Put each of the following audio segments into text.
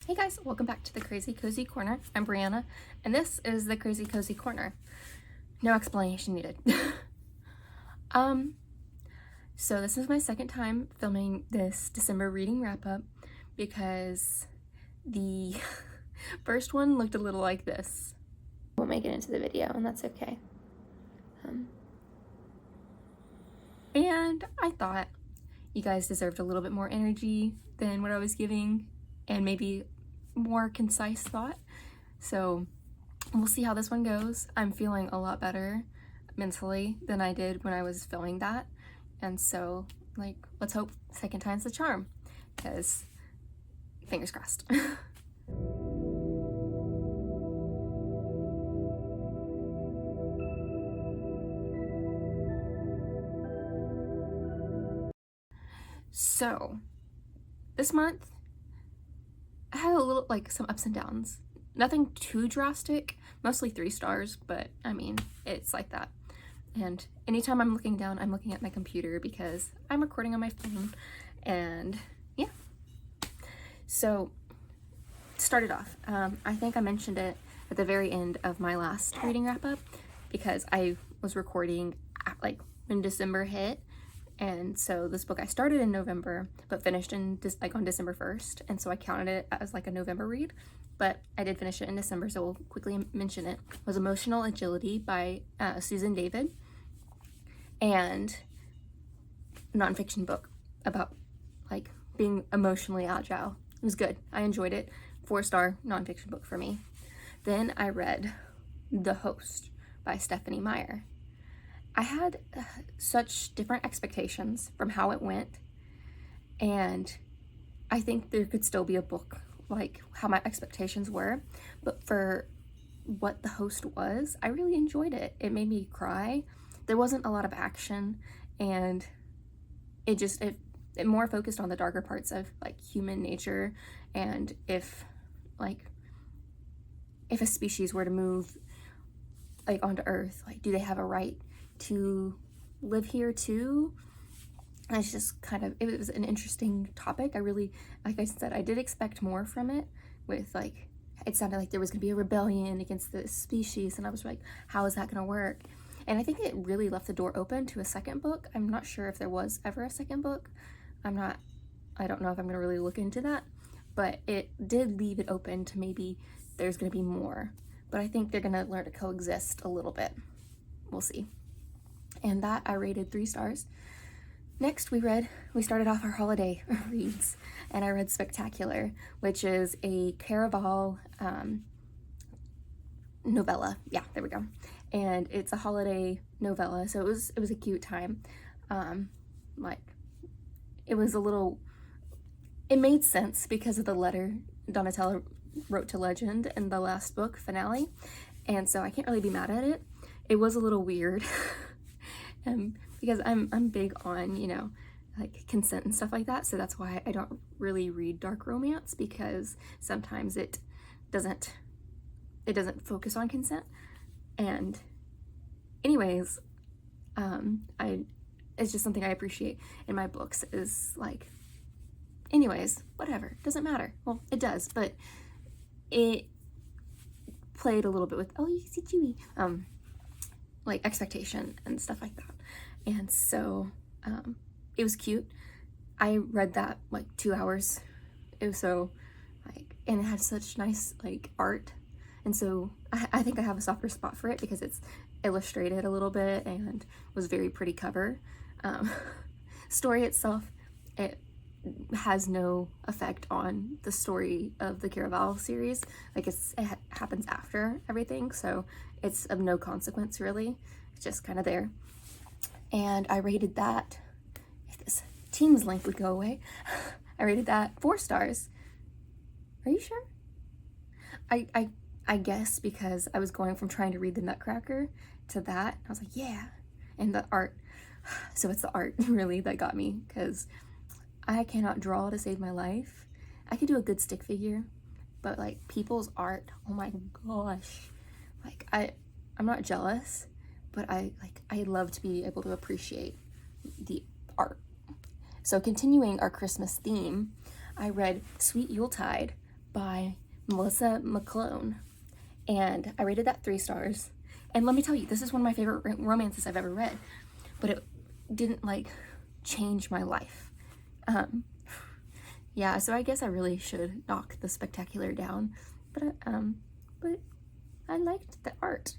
Hey guys, welcome back to the Crazy Cozy Corner. I'm Brianna, and this is the Crazy Cozy Corner. No explanation needed. So this is my second time filming this December reading wrap-up because the first one looked a little like this. Won't make it into the video, and that's okay. And I thought you guys deserved a little bit more energy than what I was giving, and maybe more concise thought. So we'll see how this one goes. I'm feeling a lot better mentally than I did when I was filming that, and so let's hope second time's the charm, because fingers crossed. So this month I had a little, some ups and downs. Nothing too drastic, mostly 3 stars, but I mean, it's like that. And anytime I'm looking down, I'm looking at my computer because I'm recording on my phone, and yeah. So, started off, I think I mentioned it at the very end of my last reading wrap-up because I was recording at, when December hit. And so this book I started in November, but finished in on December 1st. And so I counted it as a November read, but I did finish it in December, so we'll quickly mention it. It was Emotional Agility by Susan David, and nonfiction book about being emotionally agile. It was good. I enjoyed it. 4-star nonfiction book for me. Then I read The Host by Stephenie Meyer. I had such different expectations from how it went, and I think there could still be a book like how my expectations were, but for what The Host was, I really enjoyed it. It made me cry. There wasn't a lot of action, and it more focused on the darker parts of human nature, and if a species were to move onto Earth, do they have a right to live here too? And it's just it was an interesting topic. I really, like I said, I did expect more from it, with it sounded like there was gonna be a rebellion against the species, and I was like, how is that gonna work? And I think it really left the door open to a second book. I'm not sure if there was ever a second book. I don't know if I'm gonna really look into that, but it did leave it open to maybe there's gonna be more, but I think they're gonna learn to coexist a little bit. We'll see. And that I rated 3 stars. Next we started off our holiday reads, and I read Spectacular, which is a Caraval novella. Yeah, there we go. And it's a holiday novella, so it was a cute time. It made sense because of the letter Donatella wrote to Legend in the last book finale, and so I can't really be mad at it. It was a little weird. Because I'm big on, consent and stuff like that, so that's why I don't really read dark romance, because sometimes it doesn't focus on consent. And anyways, it's just something I appreciate in my books is anyways, whatever, doesn't matter. Well, it does, but it played a little bit with, oh, you see Chewy, expectation and stuff like that. And so it was cute. I read that 2 hours. It was so and it had such nice art, and so I think I have a softer spot for it because it's illustrated a little bit and was very pretty cover. Story itself, it has no effect on the story of the Caraval series. It happens after everything, so it's of no consequence really. It's just kind of there. And I rated that, if this Teams link would go away, I rated that 4 stars. Are you sure? I guess because I was going from trying to read the Nutcracker to that. I was like, yeah. And the art, so it's the art really that got me, because I cannot draw to save my life. I could do a good stick figure, but people's art, oh my gosh. I'm not jealous, but I love to be able to appreciate the art. So continuing our Christmas theme, I read Sweet Yuletide by Melissa McClone. And I rated that 3 stars. And let me tell you, this is one of my favorite romances I've ever read. But it didn't, like, change my life. Yeah, so I guess I really should knock the spectacular down. But I liked the art.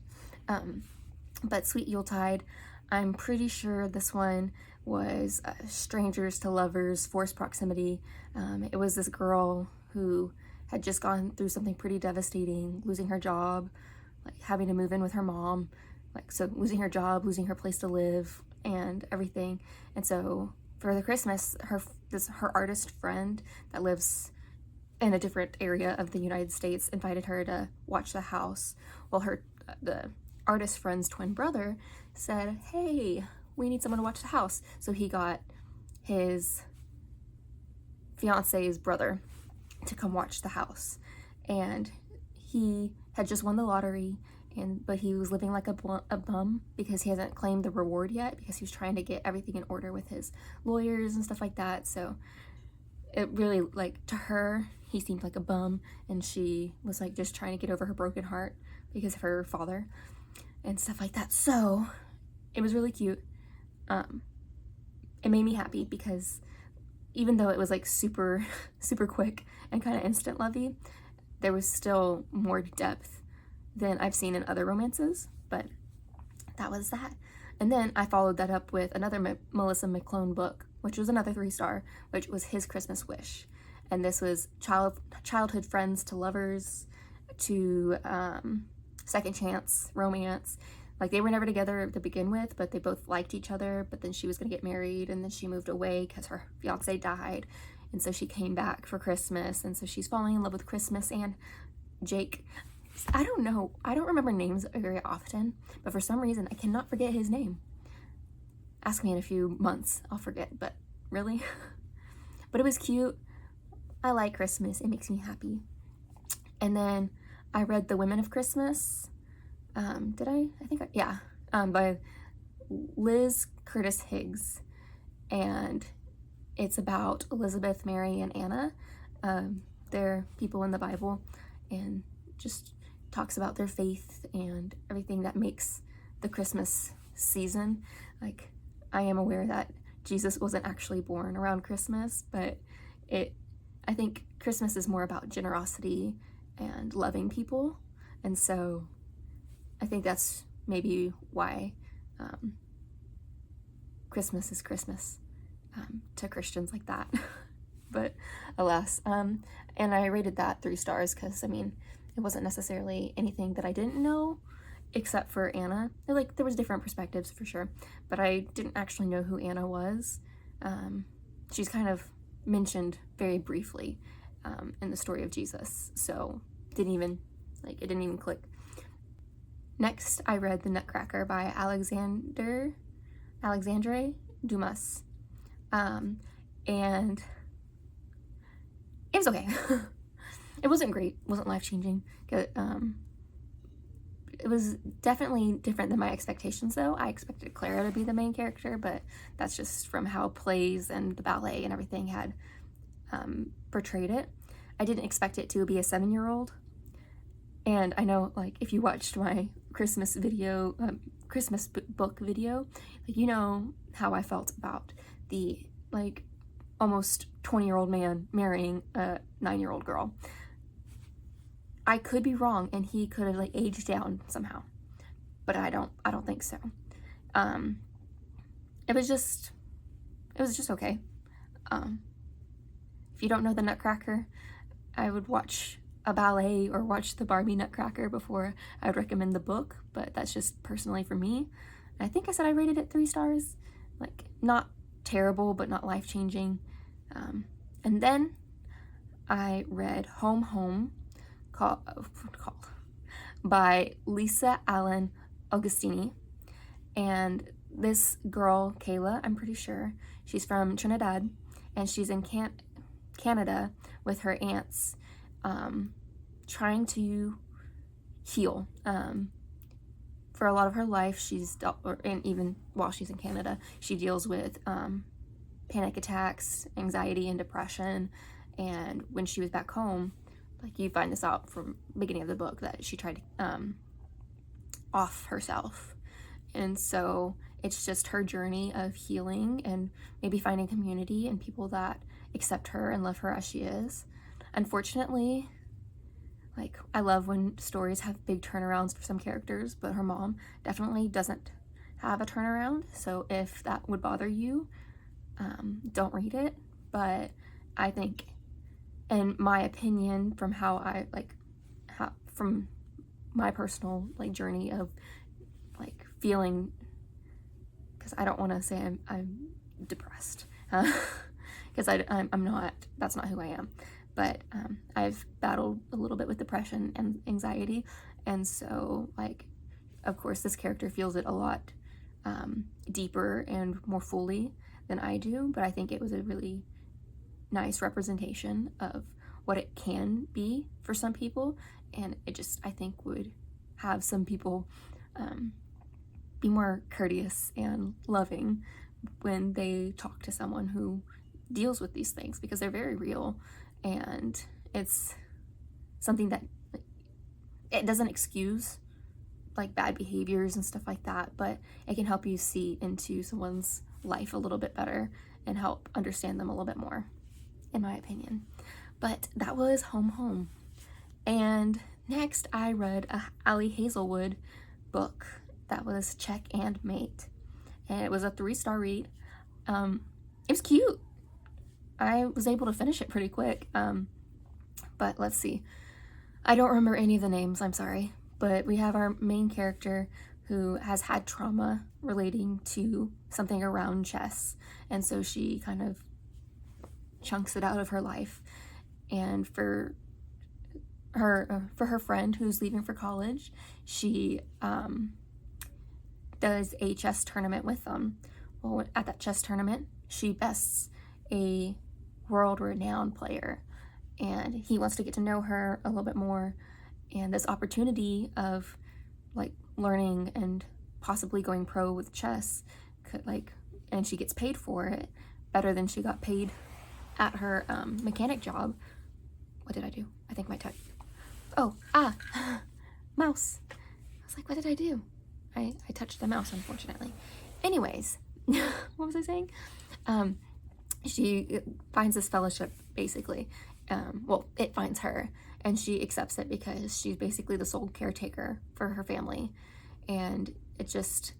But Sweet Yuletide, I'm pretty sure this one was strangers to lovers, forced proximity. It was this girl who had just gone through something pretty devastating, losing her job, like having to move in with her mom, like so losing her job, losing her place to live and everything. And so for the Christmas, her artist friend that lives in a different area of the United States invited her to watch the house. Well, the artist friend's twin brother said, "Hey, we need someone to watch the house." So he got his fiance's brother to come watch the house, and he had just won the lottery, but he was living like a bum because he hasn't claimed the reward yet, because he was trying to get everything in order with his lawyers and stuff like that. So it really, like, to her, he seemed like a bum, and she was like just trying to get over her broken heart because of her father and stuff like that. So it was really cute. It made me happy because even though it was like super quick and kind of instant lovey, there was still more depth than I've seen in other romances. But that was that. And then I followed that up with another Melissa McClone book, which was another 3-star, which was His Christmas Wish. And this was childhood friends to lovers to second chance romance. Like, they were never together to begin with, but they both liked each other. But then she was going to get married, and then she moved away because her fiance died. And so she came back for Christmas, and so she's falling in love with Christmas and Jake. I don't know. I don't remember names very often, but for some reason, I cannot forget his name. Ask me in a few months. I'll forget, but really? But it was cute. I like Christmas. It makes me happy. And then I read The Women of Christmas. Did I? I think yeah. By Liz Curtis Higgs. And it's about Elizabeth, Mary, and Anna. They're people in the Bible, and just talks about their faith and everything that makes the Christmas season. Like, I am aware that Jesus wasn't actually born around Christmas, but I think Christmas is more about generosity and loving people. And so I think that's maybe why Christmas is Christmas to Christians like that. But alas, and I rated that 3 stars because, I mean, it wasn't necessarily anything that I didn't know, except for Anna. Like, there was different perspectives for sure, but I didn't actually know who Anna was. She's kind of mentioned very briefly in the story of Jesus, so it didn't even click. Next, I read The Nutcracker by Alexandre Dumas, and it was okay. It wasn't great, wasn't life-changing. It was definitely different than my expectations, though. I expected Clara to be the main character, but that's just from how plays and the ballet and everything had portrayed it. I didn't expect it to be a 7-year-old. And I know, like, if you watched my Christmas video, book video, like, you know how I felt about the, like, almost 20-year-old man marrying a 9-year-old girl. I could be wrong, and he could have, like, aged down somehow, but I don't think so. It was just okay. If you don't know The Nutcracker, I would watch a ballet or watch the Barbie Nutcracker before I would recommend the book, but that's just personally for me. And I think I said I rated it 3 stars. Like, not terrible, but not life-changing. And then I read Home called by Lisa Allen-Agostini. And this girl, Kayla, I'm pretty sure, she's from Trinidad, and she's in Canada with her aunts, trying to heal. For a lot of her life, and even while she's in Canada, she deals with panic attacks, anxiety, and depression. And when she was back home, like you find this out from the beginning of the book, that she tried to off herself. And so it's just her journey of healing and maybe finding community and people that accept her and love her as she is. Unfortunately, like, I love when stories have big turnarounds for some characters, but her mom definitely doesn't have a turnaround. So if that would bother you, don't read it. But I think, in my opinion, from from my personal like journey of like feeling, because I don't want to say I'm depressed, because I'm not. That's not who I am. But I've battled a little bit with depression and anxiety, and so like, of course, this character feels it a lot deeper and more fully than I do. But I think it was a really nice representation of what it can be for some people, and it just, I think, would have some people be more courteous and loving when they talk to someone who deals with these things, because they're very real, and it's something that it doesn't excuse like bad behaviors and stuff like that, but it can help you see into someone's life a little bit better and help understand them a little bit more, in my opinion. But that was Home. And next I read a Ali Hazelwood book that was Check and Mate, and it was a 3-star read. It was cute. I was able to finish it pretty quick, but let's see. I don't remember any of the names, I'm sorry, but we have our main character who has had trauma relating to something around chess, and so she kind of chunks it out of her life. And for her friend who's leaving for college, she does a chess tournament with them. Well, at that chess tournament, she bests a world-renowned player, and he wants to get to know her a little bit more. And this opportunity of like learning and possibly going pro with chess could and she gets paid for it better than she got paid at her mechanic job. What did I do? I think my touch. Oh, mouse. I was like, what did I do? I touched the mouse, unfortunately. Anyways, what was I saying? She finds this fellowship, basically. Well, it finds her, and she accepts it because she's basically the sole caretaker for her family. And it just,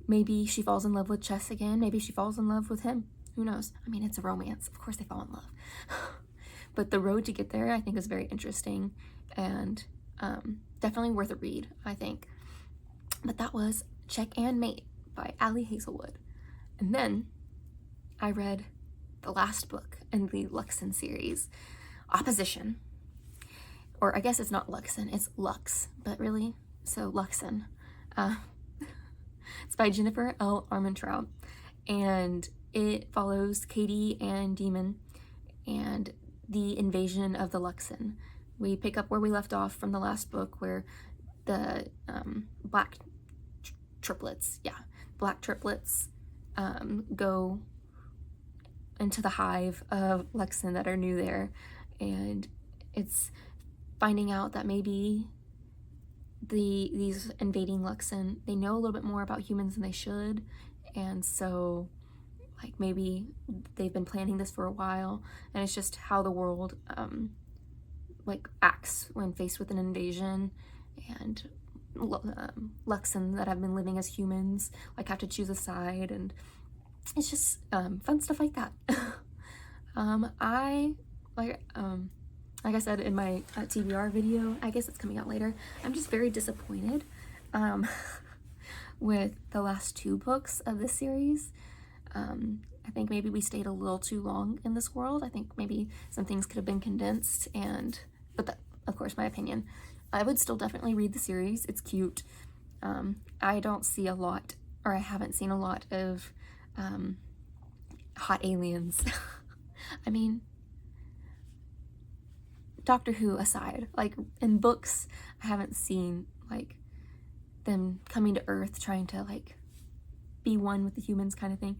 maybe she falls in love with chess again. Maybe she falls in love with him. Who knows? I mean, it's a romance. Of course they fall in love. But the road to get there, I think, is very interesting, and definitely worth a read, I think. But that was Check and Mate by Ali Hazelwood. And then I read the last book in the Luxon series, Opposition. Or I guess it's not Luxon, it's Lux, but really, so Luxon. It's by Jennifer L. Armentrout, and it follows Katie and Demon and the invasion of the Luxon. We pick up where we left off from the last book, where the black triplets go into the hive of Luxon that are new there, and it's finding out that maybe these invading Luxon, they know a little bit more about humans than they should, and so like maybe they've been planning this for a while, and it's just how the world like acts when faced with an invasion, and Luxon that have been living as humans like have to choose a side, and it's just fun stuff like that. Like I said in my TBR video, I guess it's coming out later, I'm just very disappointed with the last 2 books of this series. I think maybe we stayed a little too long in this world. I think maybe some things could have been condensed, but that, of course, my opinion. I would still definitely read the series. It's cute. I don't see a lot, or I haven't seen a lot of hot aliens. I mean, Doctor Who aside, like in books, I haven't seen like them coming to Earth trying to like be one with the humans kind of thing.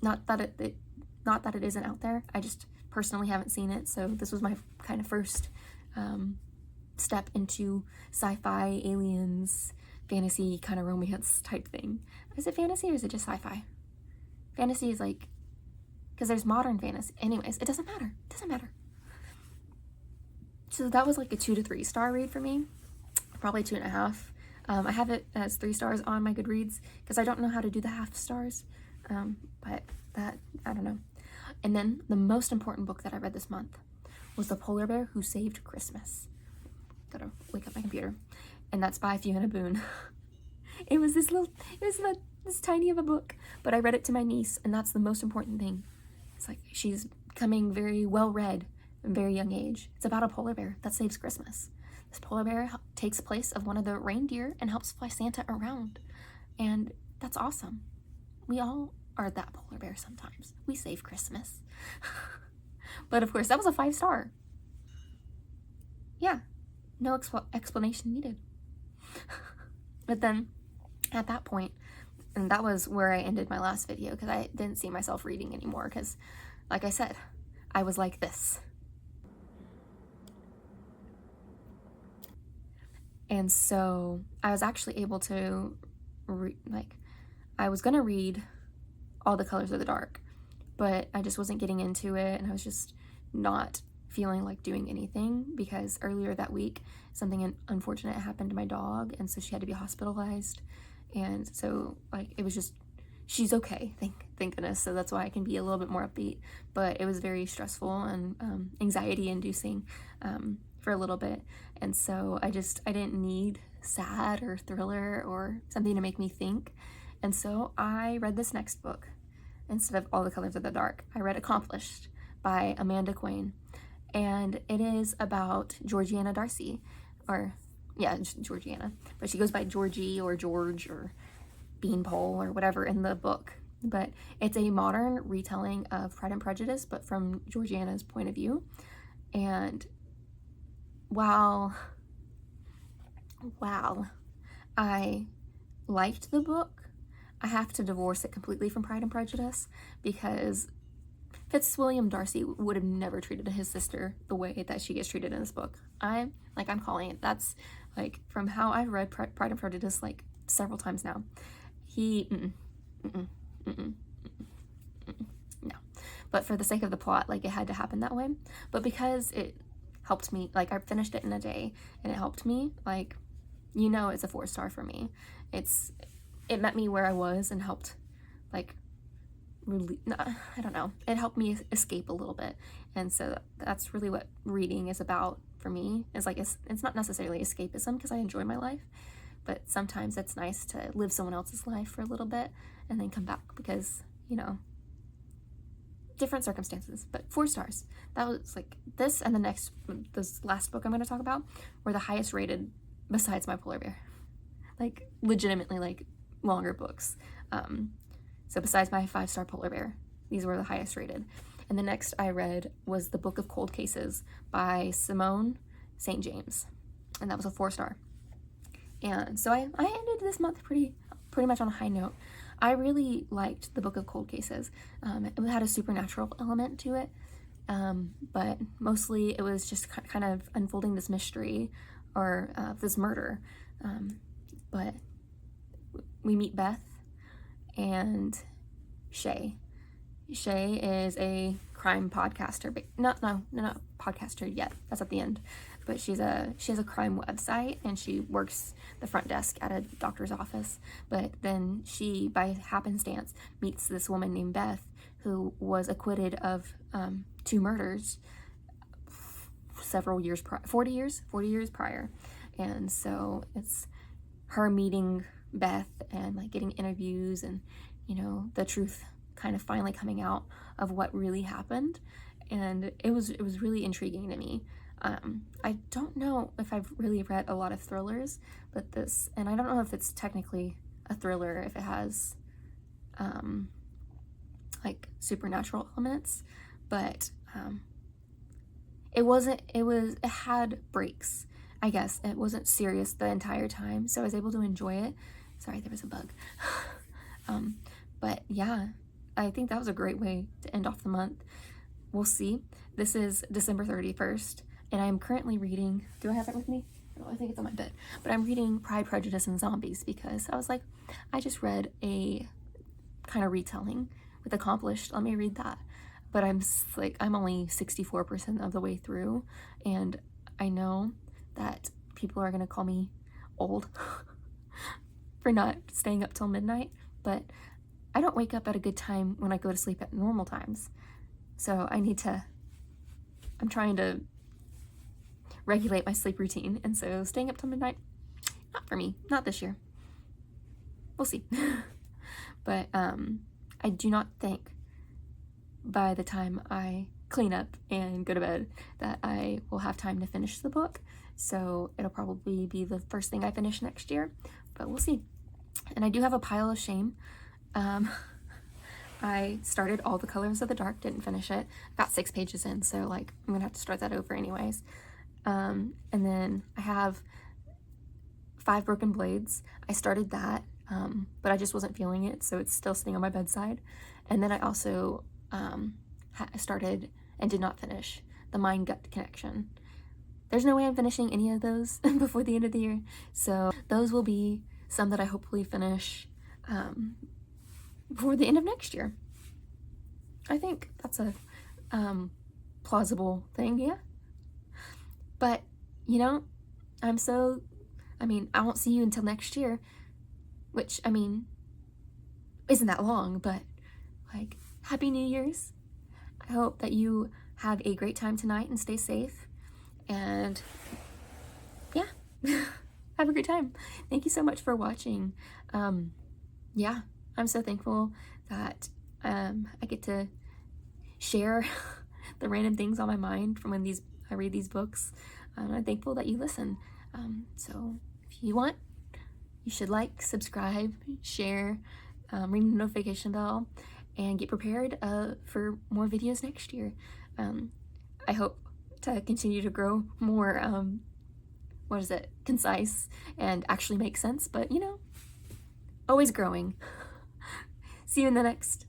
Not that it isn't out there. I just personally haven't seen it, so this was my kind of first step into sci-fi, aliens, fantasy kind of romance type thing. Is it fantasy or is it just sci-fi? Fantasy is like, because there's modern fantasy. Anyways, it doesn't matter. It doesn't matter. So that was like a 2 to 3 star read for me. Probably 2.5. I have it as 3 stars on my Goodreads because I don't know how to do the half stars. But that, I don't know. And then the most important book that I read this month was The Polar Bear Who Saved Christmas. Gotta wake up my computer. And that's by Fiona Boon. It was this tiny of a book, but I read it to my niece, and that's the most important thing. It's like she's becoming very well read at a very young age. It's about a polar bear that saves Christmas. This polar bear takes place of one of the reindeer and helps fly Santa around, and that's awesome. We all are that polar bear sometimes. We save Christmas. But of course, that was a 5 star. Yeah, no explanation needed. But then at that point, and that was where I ended my last video, because I didn't see myself reading anymore, because like I said, I was like this. And so I was actually able to I was gonna read All the Colors of the Dark, but I just wasn't getting into it, and I was just not feeling like doing anything, because earlier that week something unfortunate happened to my dog, and so she had to be hospitalized. And so like it was just, she's okay, thank goodness, so that's why I can be a little bit more upbeat. But it was very stressful and anxiety inducing for a little bit, and so I didn't need sad or thriller or something to make me think. And so I read this next book instead of All the Colors of the Dark. I read Accomplished by Amanda Quain, and it is about Georgiana Darcy, or yeah, Georgiana, but she goes by Georgie or George or Beanpole or whatever in the book. But it's a modern retelling of Pride and Prejudice, but from Georgiana's point of view. And wow, I liked the book. I have to divorce it completely from Pride and Prejudice, because Fitzwilliam Darcy would have never treated his sister the way that she gets treated in this book. I'm calling it. That's like, from how I've read Pride and Prejudice like several times now. No. But for the sake of the plot, like, it had to happen that way. But because it helped me, like, I finished it in a day and it helped me, like, you know, it's a 4 star for me. It met me where I was and helped, like, I don't know, it helped me escape a little bit. And so that's really what reading is about for me. Is like, it's not necessarily escapism, because I enjoy my life, but sometimes it's nice to live someone else's life for a little bit and then come back, because, you know, different circumstances. But 4 stars. That was like, this and this last book I'm going to talk about were the highest rated besides my polar bear. Like, legitimately, like, longer books. So besides my 5-star polar bear, these were the highest rated. And the next I read was The Book of Cold Cases by Simone St. James, and that was a 4 star. And so I ended this month pretty much on a high note. I really liked The Book of Cold Cases. It had a supernatural element to it, but mostly it was just kind of unfolding this mystery, or this murder. But we meet Beth and Shay. Shay is a crime podcaster, but not podcaster yet. That's at the end. But she has a crime website, and she works the front desk at a doctor's office. But then she, by happenstance, meets this woman named Beth, who was acquitted of 2 murders several years prior, 40 years prior. And so it's her meeting Beth and like getting interviews, and, you know, the truth kind of finally coming out of what really happened. And it was really intriguing to me. I don't know if I've really read a lot of thrillers, but this, and I don't know if it's technically a thriller, if it has like supernatural elements, but it had breaks, I guess. It wasn't serious the entire time, so I was able to enjoy it. Sorry, there was a bug. But yeah, I think that was a great way to end off the month. we'll see. This is December 31st, and I'm currently reading, do I have it with me? No, I think it's on my bed, but I'm reading Pride, Prejudice, and Zombies because I was like, I just read a kind of retelling with Accomplished, let me read that. But I'm only 64% of the way through, and I know that people are gonna call me old for not staying up till midnight, but I don't wake up at a good time when I go to sleep at normal times. So I'm trying to regulate my sleep routine, and so staying up till midnight, not for me, not this year. We'll see. But I do not think by the time I clean up and go to bed that I will have time to finish the book. So it'll probably be the first thing I finish next year, but we'll see. And I do have a pile of shame. I started All the Colors of the Dark, didn't finish it. Got 6 pages in, so like I'm gonna have to start that over anyways. And then I have 5 Broken Blades. I started that, but I just wasn't feeling it, so it's still sitting on my bedside. And then I also started and did not finish The Mind-Gut Connection. There's no way I'm finishing any of those before the end of the year, so those will be some that I hopefully finish before the end of next year. I think that's a plausible thing, yeah. But, you know, I won't see you until next year, which, I mean, isn't that long, but, like, Happy New Year's. I hope that you have a great time tonight and stay safe. And, yeah, have a great time. Thank you so much for watching. Yeah, I'm so thankful that I get to share the random things on my mind from when I read these books. I'm thankful that you listen. So if you want, you should like, subscribe, share, ring the notification bell, and get prepared for more videos next year. I hope to continue to grow more, concise and actually make sense, but you know, always growing. See you in the next